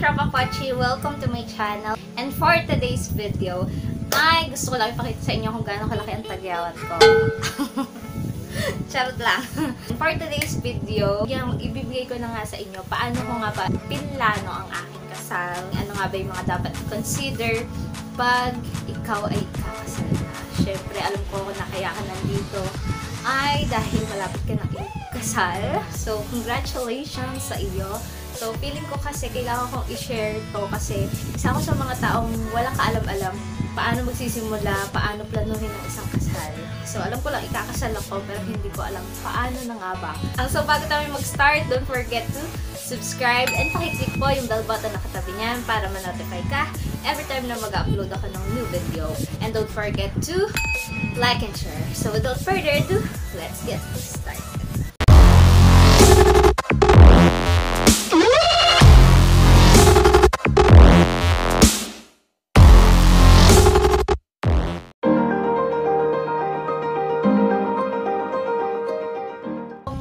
Tropa Kochi! Welcome to my channel. And for today's video, ay gusto ko lang ipakita sa inyo kung gaano kalaki ang tagyawat ko. Charot lang. For today's video, yung ibibigay ko na nga sa inyo, paano ko nga ba pinlano ang aking kasal, ano nga ba yung mga dapat consider pag ikaw ay kakasal na. Syempre, alam ko na kaya ka nandito ay dahil malapit ka na ikasal. So, congratulations sa iyo. So, feeling ko kasi kailangan kong i-share to kasi isa ako sa mga taong walang kaalam-alam paano magsisimula, paano planuhin ang isang kasal. So, alam ko lang ikakasal ako pero hindi ko alam paano na nga ba. So, bago tayo mag-start, don't forget to subscribe and pakiclick po yung bell button na katabi niyan para ma-notify ka every time na mag-upload ako ng new video. And don't forget to like and share. So, without further ado, let's get started.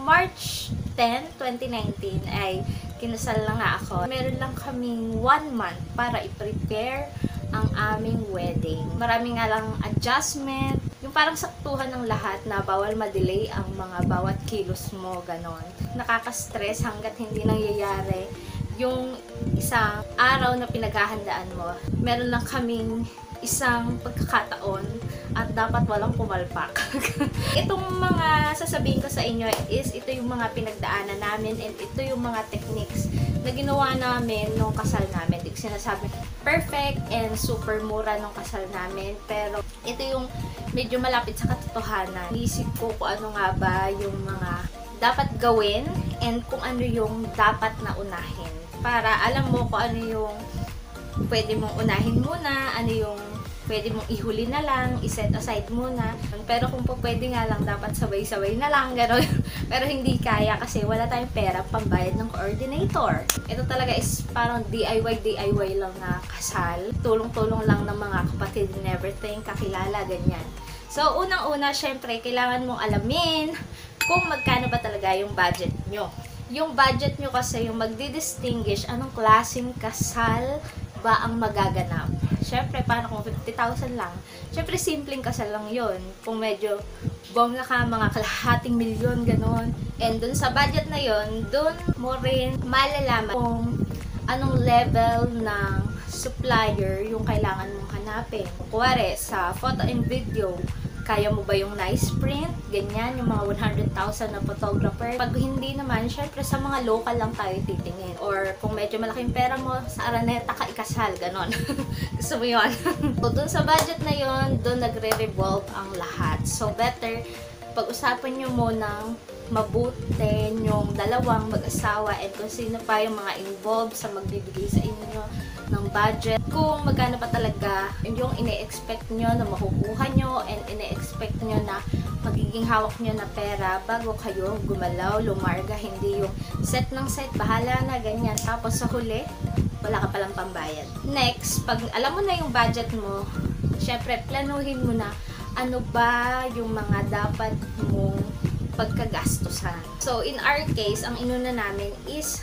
March 10, 2019 ay kinasal na nga ako. Meron lang kaming 1 month para i-prepare ang aming wedding. Marami nga lang adjustment, yung parang saktuhan ng lahat na bawal ma-delay ang mga bawat kilos mo, ganon. Nakaka-stress hanggat hindi nangyayari yung isang araw na pinaghahandaan mo. Meron lang kaming isang pagkakataon at dapat walang pumalpak. Itong mga sasabihin ko sa inyo is ito yung mga pinagdaanan namin and ito yung mga techniques na ginawa namin nung kasal namin. Hindi ko sinasabi perfect and super mura nung kasal namin, pero ito yung medyo malapit sa katotohanan. Iisip ko kung ano nga ba yung mga dapat gawin and kung ano yung dapat na unahin. Para alam mo kung ano yung pwede mong unahin muna, ano yung pwede mong ihuli na lang, iset aside muna. Pero kung po pwede nga lang, dapat sabay-sabay na lang, gano'n. Pero hindi kaya kasi wala tayong pera pambayad ng coordinator. Ito talaga is parang DIY lang na kasal. Tulong-tulong lang ng mga kapatid and everything, kakilala, ganyan. So, unang-una, syempre, kailangan mong alamin kung magkano ba talaga yung budget nyo. Yung budget nyo kasi yung magdi-distinguish anong klaseng kasal ba ang magaganap. Syempre, paano kung 50,000 lang? Syempre, simpleng kasal lang yon. Kung medyo bongga ka, mga kalahating milyon, ganon. And dun sa budget na yon, dun mo rin malalaman kung anong level ng supplier yung kailangan mong hanapin. Kuwari, sa photo and video, kaya mo ba yung nice print? Ganyan, yung mga 100,000 na photographer. Pag hindi naman, syempre sa mga local lang tayo titingin. Or kung medyo malaking pera mo, sa Araneta ka ikasal, ganon. Gusto mo yun? So, dun sa budget na yun, dun nagre-revolve ang lahat. So, better, pag-usapan nyo munang mabuti yung dalawang mag-asawa and kung sino pa yung mga involved sa magbibigay sa inyo ng budget. Kung magkano pa talaga yung ine-expect nyo na makukuha nyo and ine-expect nyo na magiging hawak nyo na pera bago kayo gumalaw, lumarga, hindi yung set ng set, bahala na, ganyan. Tapos sa huli, wala ka palang pambayad. Next, pag alam mo na yung budget mo, syempre, planuhin mo na ano ba yung mga dapat mong pagkagastusan. So, in our case, ang inuna namin is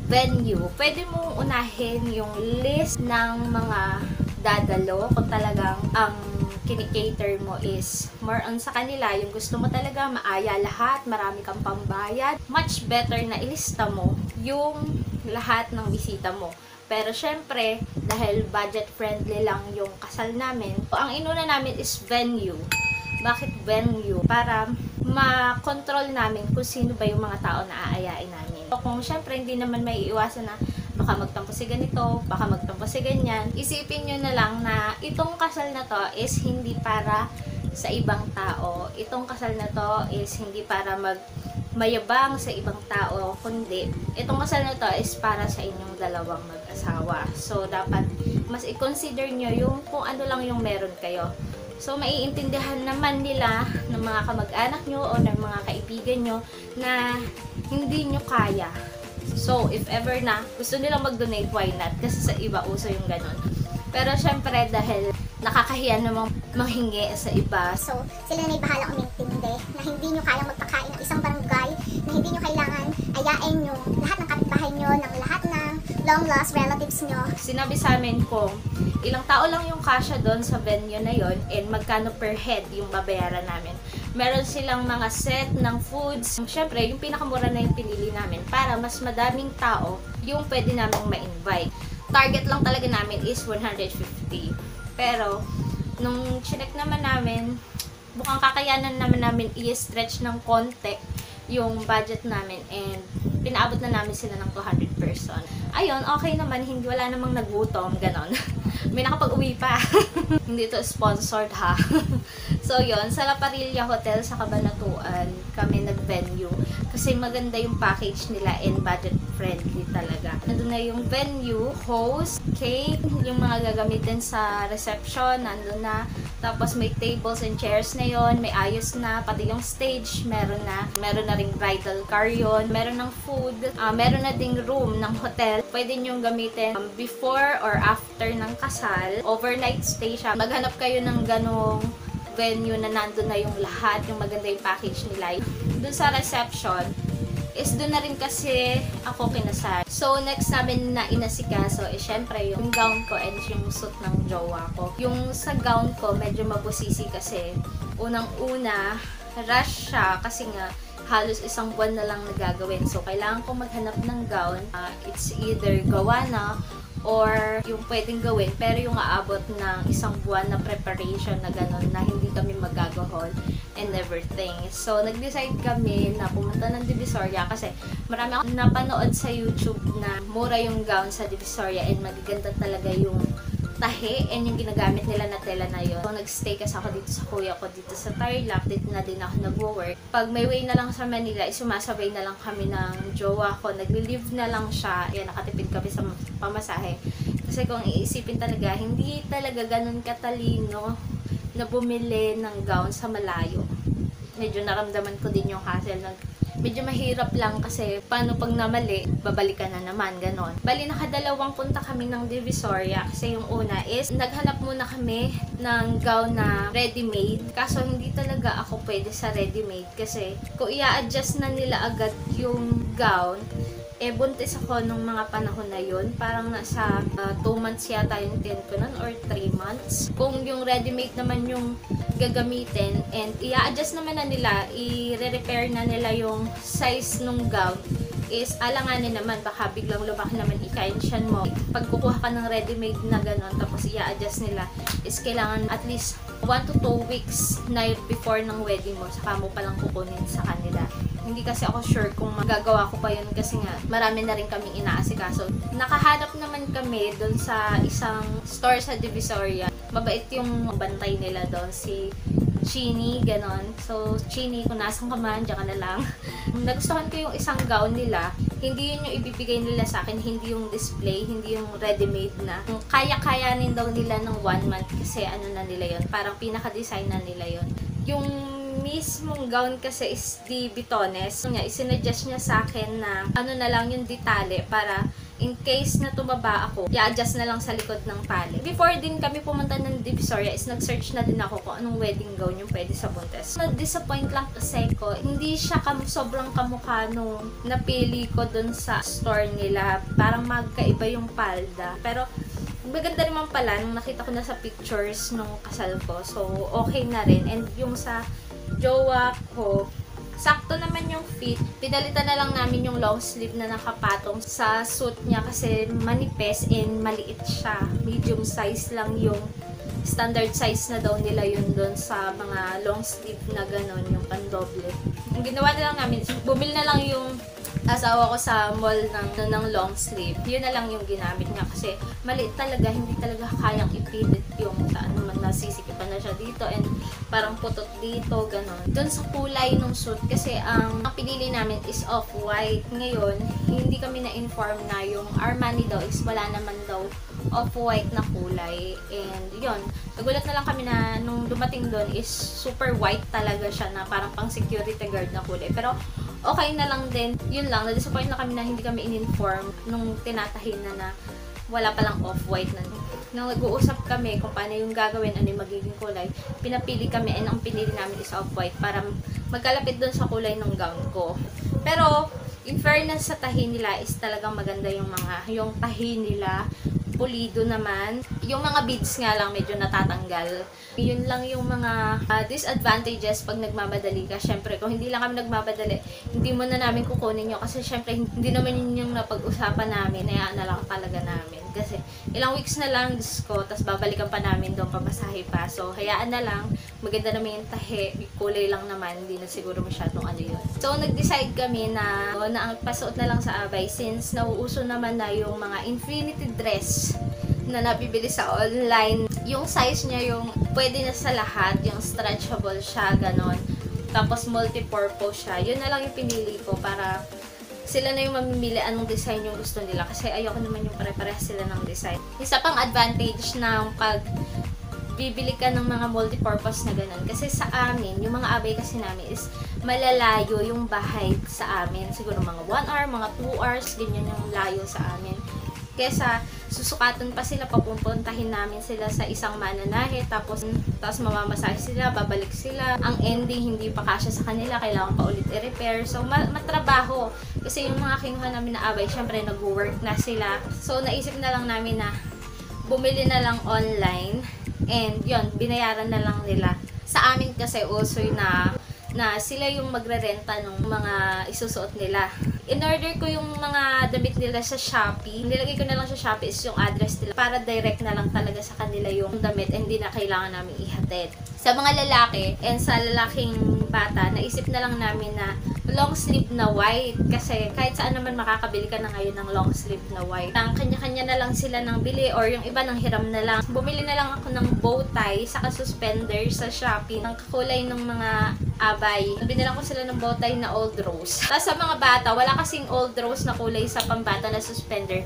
venue. Pwede mong unahin yung list ng mga dadalo kung talagang ang kinikater mo is more on sa kanila. Yung gusto mo talaga maaya lahat, marami kang pambayad. Much better na ilista mo yung lahat ng bisita mo. Pero syempre, dahil budget friendly lang yung kasal namin, ang inuna namin is venue. Bakit venue? Para ma-control namin kung sino ba yung mga tao na aayain namin. So, kung syempre hindi naman may iwasan na baka magtampo si ganito, baka magtampo si ganyan, isipin nyo na lang na itong kasal na to is hindi para sa ibang tao. Itong kasal na to is hindi para mayabang sa ibang tao, kundi itong kasal na to is para sa inyong dalawang mag-asawa. So, dapat mas i-consider nyo yung kung ano lang yung meron kayo. So, maiintindihan naman nila ng mga kamag-anak nyo o ng mga kaibigan nyo na hindi nyo kaya. So, if ever na gusto nilang mag-donate, why not? Kasi sa iba, uso yung ganun. Pero, syempre, dahil nakakahiya namang manghingi sa iba. So, sila na may bahala umintindi na hindi nyo kayang magpakain ng isang barangay, na hindi nyo kailangan ayain nyo lahat ng kapitbahay nyo, ng lahat ng long lost relatives nyo. Sinabi sa amin kung ilang tao lang yung kasya doon sa venue na yon and magkano per head yung babayaran namin. Meron silang mga set ng foods. Syempre, yung pinakamura na yung pinili namin para mas madaming tao yung pwede naming ma-invite. Target lang talaga namin is 150. Pero, nung chinek naman namin, bukang kakayanan naman namin i-stretch ng konti yung budget namin and pinaabot na namin sila ng 200 person. Ayun, okay naman, hindi wala namang nagutom, ganon. May nakapag-uwi pa. Hindi ito sponsored ha. So yun, sa La Parilla Hotel sa Cabanatuan kami nag-venue kasi maganda yung package nila and budget friendly talaga. Nandun na yung venue, host, cake, yung mga gagamitin sa reception, nandun na. Tapos may tables and chairs na yon, may ayos na, pati yung stage, meron na ring bridal car yon, meron ng food, meron na ding room ng hotel. Pwede nyo gamitin before or after ng kasal, overnight stay siya. Maghanap kayo ng ganong venue na nandun na yung lahat, yung maganda yung package nila. Dun sa reception, is doon na rin kasi ako kinasal. So, next namin na inasikaso is syempre yung gown ko and yung suit ng jowa ko. Yung sa gown ko, medyo mabusisi kasi unang-una, rush siya kasi nga halos isang buwan na lang nagagawin. So, kailangan ko maghanap ng gown. It's either gawa na or yung pwedeng gawin pero yung aabot ng isang buwan na preparation na gano'n na hindi kami magagahol and everything. So, nag-decide kami na pumunta ng Divisoria kasi marami akong napanood sa YouTube na mura yung gown sa Divisoria and magaganda talaga yung tahi and yung ginagamit nila na tela na yun. So, nag-stay kasi ako dito sa kuya ko dito sa Tarlac. Dito na din ako nag-work. Pag may way na lang sa Manila, sumasabay na lang kami ng jowa ko. Nagli-live na lang siya. Yan, nakatipid kami sa pamasahe. Kasi kung iisipin talaga, hindi talaga ganun katalino na bumili ng gown sa malayo. Medyo naramdaman ko din yung hassle ng medyo mahirap lang kasi paano pag namali, babalikan na naman, ganon. Bali, nakadalawang punta kami ng Divisoria kasi yung una is naghanap muna kami ng gown na ready-made. Kaso hindi talaga ako pwede sa ready-made kasi kung i-adjust na nila agad yung gown, buntis ako nung mga panahon na yun. Parang nasa 2 months yata yung tent ko nun or 3 months. Kung yung ready-made naman yung gagamitin and i-adjust naman na nila, i-repair na nila yung size nung gown is alanganin naman, baka biglang lumaki naman ika-ensyan mo. Pag kukuha ka ng ready-made na gano'n, tapos i-adjust nila, is kailangan at least 1 to 2 weeks na before ng wedding mo, saka mo palang kukunin sa kanila. Hindi kasi ako sure kung magagawa ko pa yun kasi nga marami na rin kaming inaasikaso. Nakahanap naman kami doon sa isang store sa Divisoria. Mabait yung bantay nila doon, si Chini, ganon. So, Chini, kung nasan ka man, dyan ka na lang. Nagustuhan ko yung isang gown nila. Hindi yun yung ibibigay nila sa akin, hindi yung display, hindi yung ready-made na. Kaya-kayanin daw nila ng 1 month kasi ano na nila yun, parang pinaka-design na nila yun. Yung mismong gown kasi is di bitones. So, isinuggest niya sa akin na ano na lang yung detale para in case na tumaba ako, i-adjust na lang sa likod ng pale. Before din kami pumunta ng Divisoria is nag-search na din ako kung anong wedding gown yung pwede sa buntes. Na-disappoint lang kasi ko, hindi siya sobrang kamukha nung napili ko dun sa store nila. Parang magkaiba yung palda. Pero maganda naman pala nung nakita ko na sa pictures nung kasal ko. So, okay na rin. And yung sa jowa ko, sakto naman yung fit. Pinalitan na lang namin yung long sleeve na nakapatong sa suit niya kasi manipes and maliit siya. Medium size lang yung standard size na daw nila yun doon sa mga long sleeve na ganon, yung pandoble. Ang ginawa na lang namin, bumili na lang yung asawa ko sa mall ng long sleeve. Yun na lang yung ginamit niya kasi maliit talaga, hindi talaga kayang ipilit yung ano man, nasisikipan na siya dito and parang putot dito, ganon. Doon sa kulay ng suit kasi ang pinili namin is off-white. Ngayon, hindi kami na-inform na yung Armani daw is wala naman daw off-white na kulay. And yun, nagulat na lang kami na nung dumating doon is super white talaga siya na parang pang security guard na kulay. Pero okay na lang din. Yun lang, na-disappoint na kami na hindi kami in-inform nung tinatahin na wala palang off-white na. Nung nag-uusap kami kung paano yung gagawin, ano yung magiging kulay, pinapili kami and ang pinili namin is off-white para magkalapit doon sa kulay ng gown ko. Pero, In fairness sa tahi nila is talagang maganda yung tahi nila. Pulido naman. Yung mga beads nga lang medyo natatanggal. Yun lang yung mga disadvantages pag nagmamadali ka. Syempre, kung hindi lang kami nagmamadali, hindi mo na namin kukunin yun. Kasi syempre, hindi naman yun yung napag-usapan namin. Hayaan na lang talaga namin. Kasi ilang weeks na lang, Diyos ko, tapos babalikan pa namin doon, pamasahe pa. So, hayaan na lang. Maganda naman yung tahi. Kulay lang naman. Hindi na siguro masyadong ano yun. So, nag-decide kami na ang pasuot na lang sa abay since nauuso naman na yung mga infinity dress na nabibili sa online. Yung size niya yung pwede na sa lahat, yung stretchable siya, ganon. Tapos multi-purpose siya. Yun na lang yung pinili ko para sila na yung mamimili anong design yung gusto nila. Kasi ayoko naman yung pare-parehas sila ng design. Isa pang advantage ng pag bibili ka ng mga multi-purpose na ganun. Kasi sa amin, yung mga abay kasi namin is malalayo yung bahay sa amin. Siguro mga 1 hour, mga 2 hours, ganyan yung layo sa amin. Kesa susukatan pa sila, papupuntahin namin sila sa isang mananahe, tapos mamamasahe sila, babalik sila. Ang ending, hindi pa kasya sa kanila, kailangan pa ulit i-repair. So, matrabaho. Kasi yung mga kinuha namin na abay, syempre nag-work na sila. So, naisip na lang namin na bumili na lang online. And yun, binayaran na lang nila. Sa amin kasi usoy na sila yung magre-renta ng mga isusuot nila. In-order ko yung mga damit nila sa Shopee. Nilagay ko na lang sa Shopee is yung address nila para direct na lang talaga sa kanila yung damit and hindi na kailangan namin ihatid. Sa mga lalaki and sa lalaking bata, naisip na lang namin na long sleeve na white kasi kahit saan naman makakabili ka na ngayon ng long sleeve na white. Ang kanya-kanya na lang sila ng bili or yung iba ng hiram na lang. Bumili na lang ako ng bow tie saka suspender sa Shopee ng kakulay ng mga abay. Binilang ko sila ng bow tie na old rose. Tapos sa mga bata, wala kasing old rose na kulay sa pambata na suspender.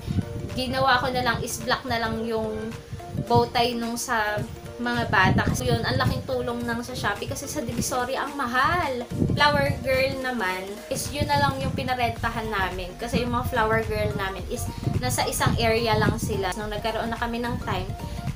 Ginawa ko na lang is black na lang yung bow tie nung sa mga bata. Kasi yun, ang laking tulong ng sa Shopee kasi sa Divisoria ang mahal. Flower girl naman is yun na lang yung pinarentahan namin. Kasi yung mga flower girl namin is nasa isang area lang sila. Nung nagkaroon na kami ng time,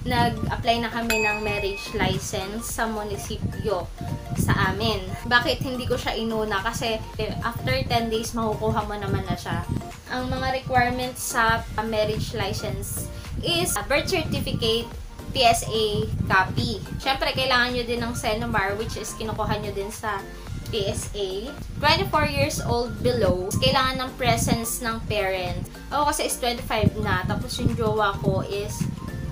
nag-apply na kami ng marriage license sa munisipyo sa amin. Bakit hindi ko siya inuna? Kasi after 10 days, makukuha mo naman na siya. Ang mga requirements sa marriage license is birth certificate, PSA copy. Siyempre, kailangan nyo din ng Senomar, which is kinukuha nyo din sa PSA. 24 years old below, kailangan ng presence ng parent. Ako kasi is 25 na, tapos yung jowa ko is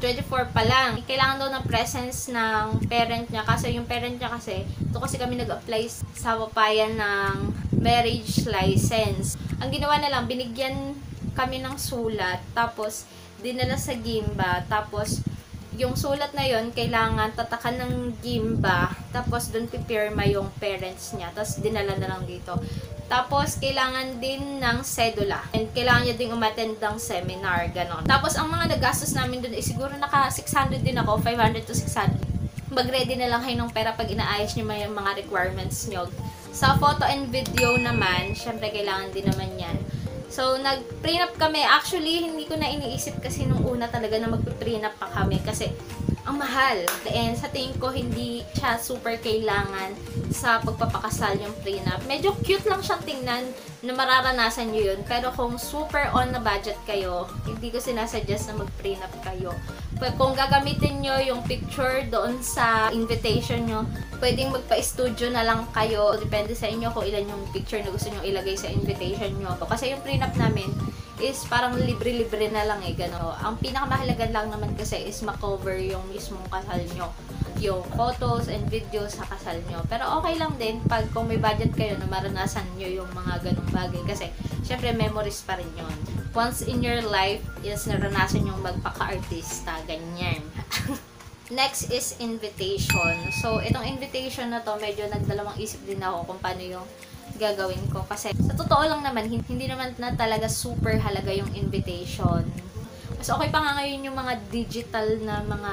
24 pa lang. Kailangan daw ng presence ng parent niya kasi yung parent niya kasi, ito kasi kami nag-apply sa papayan ng marriage license. Ang ginawa na lang, binigyan kami ng sulat, tapos dinala sa Gimba, tapos yung sulat na yon kailangan tatakan ng Gimba, tapos doon pipirma yung parents niya, tapos dinala na lang dito. Tapos, kailangan din ng sedula. And kailangan niya din umattend ng seminar, ganon. Tapos, ang mga nagastos namin doon, siguro naka 600 din ako, 500 to 600. Mag-ready na lang kayo ng pera pag inaayos niyo yung mga requirements niyo. Sa photo and video naman, syempre kailangan din naman yan. So, nag-prenup kami. Actually, hindi ko na iniisip kasi nung una talaga na mag-prenup pa kami kasi ang mahal. And sa tingin ko, hindi siya super kailangan sa pagpapakasal yung prenup. Medyo cute lang siyang tingnan na mararanasan nyo yun. Pero kung super on na budget kayo, hindi ko sinasuggest na mag-prenup kayo. Kung gagamitin nyo yung picture doon sa invitation nyo, pwedeng magpa-studio na lang kayo. Depende sa inyo kung ilan yung picture na gusto nyo ilagay sa invitation nyo. Kasi yung prenup namin is parang libre-libre na lang gano'n. Ang pinakamahalaga lang naman kasi is makover yung mismong kasal nyo. Yung photos and videos sa kasal nyo. Pero okay lang din pag kung may budget kayo na maranasan nyo yung mga ganong bagay. Kasi, syempre, memories pa rin yun. Once in your life, is naranasan yung magpaka-artista. Ganyan. Next is invitation. So, itong invitation na to, medyo nagdalawang isip din ako kung paano yung gagawin ko. Kasi, sa totoo lang naman, hindi naman na talaga super halaga yung invitation. Mas okay pa nga ngayon yung mga digital na mga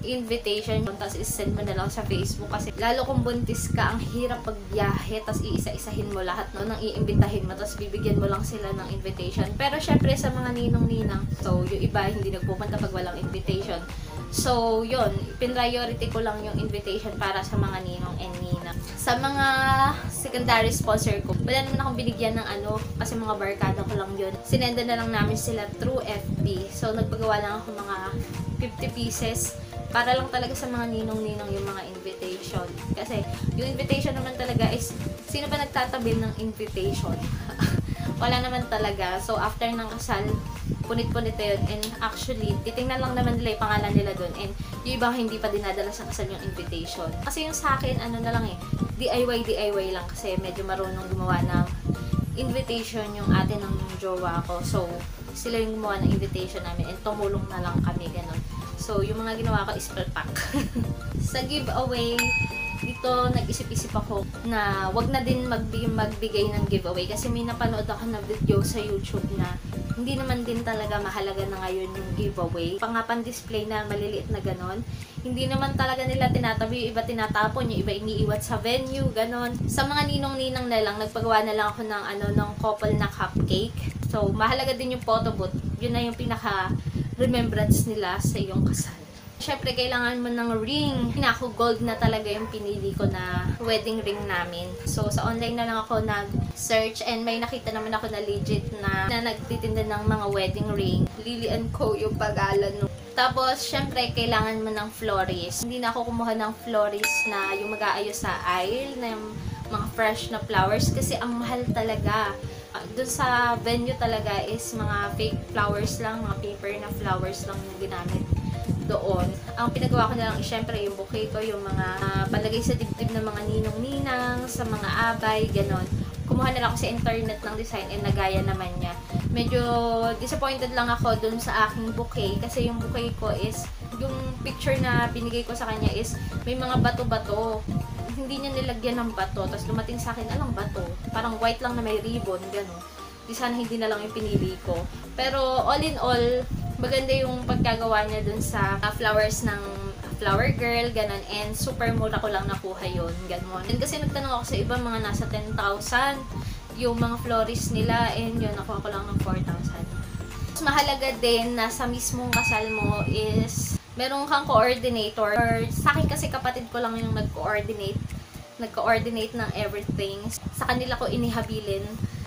invitation, tapos isend mo na lang sa Facebook kasi lalo kung buntis ka, ang hirap pagbiyahe, tapos iisa-isahin mo lahat no, nang iimbitahin mo, tapos bibigyan mo lang sila ng invitation. Pero syempre sa mga ninong-ninang, so yung iba hindi nagpupunta pag walang invitation. So yun, pin-priority ko lang yung invitation para sa mga ninong and ninang. Sa mga secondary sponsor ko, wala naman akong binigyan ng ano, kasi mga barkada ko lang yun. Sinenda na lang namin sila through FB. So nagpagawa lang ako mga 50 pieces para lang talaga sa mga ninong-ninong yung mga invitation. Kasi yung invitation naman talaga is, sino ba nagtatabi ng invitation? Wala naman talaga. So after ng kasal, punit-punit na yun. And actually, titingnan lang naman nila yung pangalan nila dun. And yung iba hindi pa dinadala sa kasal yung invitation. Kasi yung sa akin, ano na lang eh, DIY lang. Kasi medyo marunong gumawa ng invitation yung ate ng jowa ko. So, sila yung gumawa ng invitation namin. And tumulong na lang kami, ganun. So, yung mga ginawa ko is pack. Sa giveaway, dito nag-isip-isip ako na wag na din magbigay ng giveaway kasi may napanood ako na video sa YouTube na hindi naman din talaga mahalaga na ngayon yung giveaway. Pangapan display na maliliit na ganon. Hindi naman talaga nila tinatabi, yung iba tinatapon, yung iba iniiwat sa venue, ganon. Sa mga ninong-ninang na lang, nagpagawa na lang ako ng ng couple na cupcake. So, mahalaga din yung photo booth. Yun na yung pinaka remembrance nila sa iyong kasal. Syempre, kailangan mo ng ring. Pinako gold na talaga yung pinili ko na wedding ring namin. So, sa online na lang ako nag-search and may nakita naman ako na legit na nagtitinda ng mga wedding ring. Lily & Co. yung pag-alan. Tapos, syempre, kailangan mo ng florist. Hindi na ako kumuha ng florist na yung mag-aayos sa aisle, na yung mga fresh na flowers kasi ang mahal talaga. Doon sa venue talaga is mga fake flowers lang, mga paper na flowers lang yung ginamit doon. Ang pinagawa ko na lang is syempre yung bouquet ko, yung mga palagay sa dibdib ng mga ninong-ninang, sa mga abay, ganon. Kumuha na lang ako sa internet ng design and nagaya naman niya. Medyo disappointed lang ako doon sa aking bouquet kasi yung bouquet ko is, yung picture na binigay ko sa kanya is may mga bato-bato. Hindi niya nilagyan ng bato. Tapos lumating sa akin, alang bato? Parang white lang na may ribbon, gano'n. Di sana hindi na lang yung pinili ko. Pero all in all, maganda yung pagkagawa niya dun sa flowers ng flower girl, gano'n. And super mura ko lang nakuha yun, gano'n. And kasi nagtanong ako sa iba, mga nasa 10,000 yung mga florist nila. And yun, nakuha ko lang ng 4,000. Mas mahalaga din na sa mismong kasal mo is meron kang coordinator. Or, sa akin kasi kapatid ko lang yung nag-coordinate ng everything. Sa kanila ko inihabilin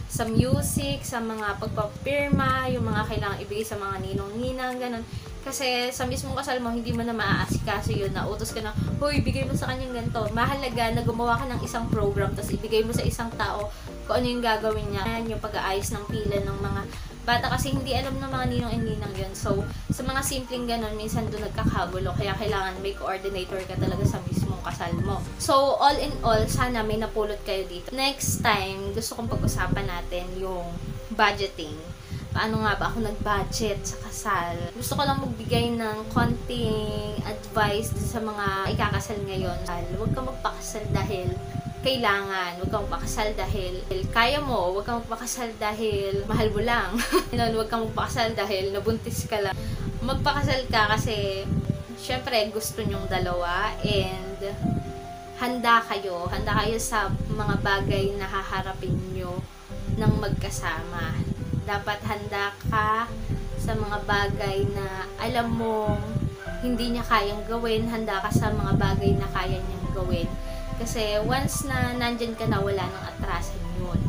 sa music, sa mga pagpapirma, yung mga kailangang ibigay sa mga ninong-ninang, ganun. Kasi sa mismong kasal mo, hindi mo na maaasikaso yun, na utos ka na, hoy, ibigay mo sa kanyang ganito. Mahalaga na gumawa ka ng isang program, tapos ibigay mo sa isang tao kung ano yung gagawin niya. Yung pag-aayos ng pila ng mga bata kasi hindi alam ng mga ninong and ninang yun. So, sa mga simpleng ganun, minsan doon nagkakagulo. Kaya kailangan may coordinator ka talaga sa mismong kasal mo. So, all in all, sana may napulot kayo dito. Next time, gusto kong pag-usapan natin yung budgeting. Paano nga ba ako nag-budget sa kasal? Gusto ko lang magbigay ng konting advice sa mga ikakasal ngayon. Huwag kang magpakasal dahil kailangan, huwag kang magpakasal dahil kaya mo, huwag kang magpakasal dahil mahal mo lang. Huwag kang magpakasal dahil nabuntis ka lang. Magpakasal ka kasi syempre gusto nyong dalawa and handa kayo sa mga bagay na haharapin nyo ng magkasama. Dapat handa ka sa mga bagay na alam mong hindi niya kayang gawin, handa ka sa mga bagay na kaya niyang gawin. Kasi once na nandyan ka na, wala nang atrasan yun.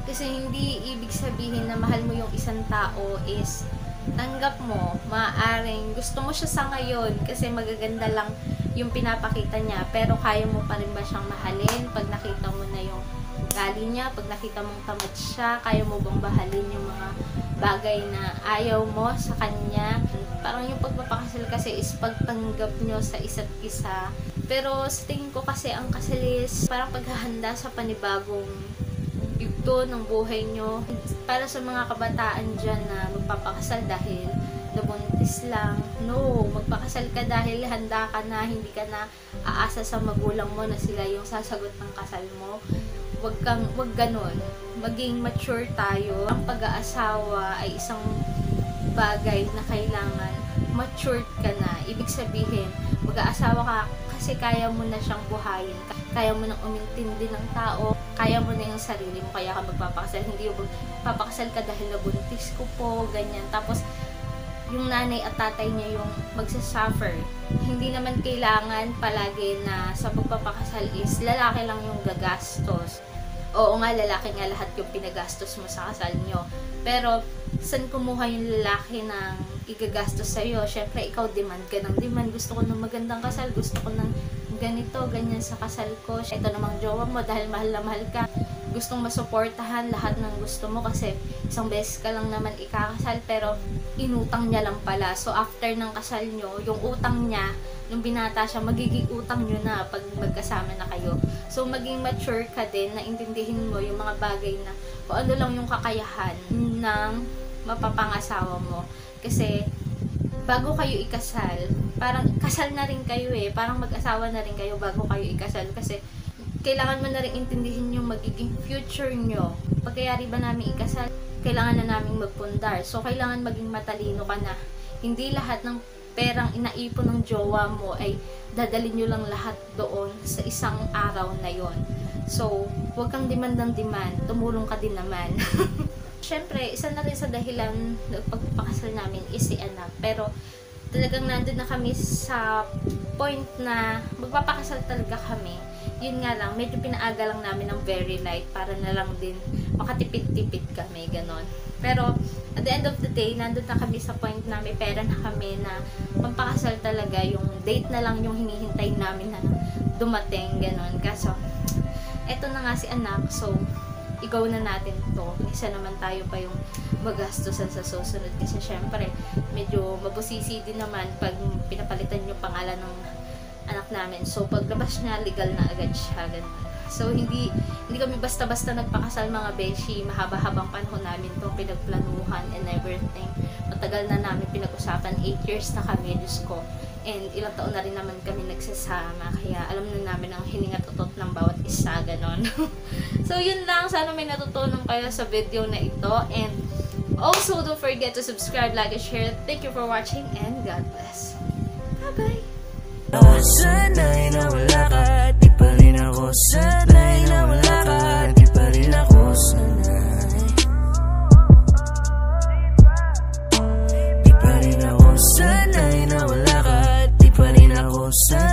Kasi hindi ibig sabihin na mahal mo yung isang tao is tanggap mo, maaaring gusto mo siya sa ngayon kasi magaganda lang yung pinapakita niya, pero kaya mo pa rin ba siyang mahalin pag nakita mo na yung ugali niya, pag nakita mong tamad siya, kaya mo bang bahalin yung mga bagay na ayaw mo sa kanya? Parang yung pagpapakasal kasi is pagtanggap nyo sa isa't isa. Pero sa tingin ko kasi ang kasal is parang paghahanda sa panibagong yugto ng buhay nyo. Para sa mga kabataan dyan na magpapakasal dahil nabuntis lang. No, magpakasal ka dahil handa ka na, hindi ka na aasa sa magulang mo na sila yung sasagot ng kasal mo. Wag ganun. Maging mature tayo. Ang pag-aasawa ay isang bagay na kailangan matured ka na. Ibig sabihin, mag-aasawa ka kasi kaya mo na siyang buhayin. Kaya mo nang umintindi ng tao. Kaya mo na yung sarili mo. Kaya ka magpapakasal. Hindi yung magpapakasal ka dahil nabuntis ko po, ganyan. Tapos, yung nanay at tatay niya yung magsasuffer. Hindi naman kailangan palagi na sa pagpapakasal is lalaki lang yung gagastos. Oo nga, lalaki nga lahat yung pinagastos mo sa kasal nyo. Pero, saan kumuha yung lalaki ng igagastos sa'yo? Siyempre, ikaw demand ka ng demand. Gusto ko ng magandang kasal. Gusto ko ng ganito, ganyan sa kasal ko. Ito namang jowa mo dahil mahal na mahal ka. Gustong masuportahan lahat ng gusto mo kasi isang beses ka lang naman ikakasal pero inutang niya lang pala. So, after ng kasal nyo, yung utang niya, nung binata siya, magiging utang nyo na pag magkasama na kayo. So, maging mature ka din na intindihin mo yung mga bagay na kung ano lang yung kakayahan ng mapapangasawa mo. Kasi, bago kayo ikasal, parang kasal na rin kayo eh. Parang mag-asawa na rin kayo bago kayo ikasal. Kasi, kailangan mo na rin intindihin yung magiging future nyo. Pagkayari ba namin ikasal, kailangan na namin magpundar. So, kailangan maging matalino ka na. Hindi lahat ng perang inaipon ng jowa mo ay dadalhin nyo lang lahat doon sa isang araw na yon. So, huwag kang demand ng demand. Tumulong ka din naman. Siyempre, isa na rin sa dahilan ng pagpapakasal namin is si anak. Pero, talagang nandun na kami sa point na magpapakasal talaga kami. Yun nga lang, medyo pinaaga lang namin ng very light para na lang din makatipid-tipid kami, ganon. Pero, at the end of the day, nandun na kami sa point na may pera na kami na pampakasal talaga, yung date na lang yung hinihintay namin na dumating, ganon. Kaso, eto na nga si anak, so, igaw na natin to. Isa naman tayo pa yung magastusan sa susunod kasi syempre, medyo mabusisi din naman pag pinapalitan yung pangalan ng anak namin. So, paglabas niya, legal na agad siya, ganun. So, hindi kami basta-basta nagpakasal mga beshi. Mahaba-habang panahon namin itong pinagplanuhan and everything. Matagal na namin pinag-usapan. 8 years na kami, Diyos ko. And ilang taon na rin naman kami nagsasama. Kaya alam na namin ang hiningat utot ng bawat isa, ganon. So, yun lang. Sana may natutunan kayo sa video na ito. And also, don't forget to subscribe, like, and share. Thank you for watching and God bless. Bye-bye! Sanay na wala ka, di pa rin ako sanay na wala ka, di pa rin ako sanay. Di pa rin ako sanay na wala ka, di pa rin ako sanay.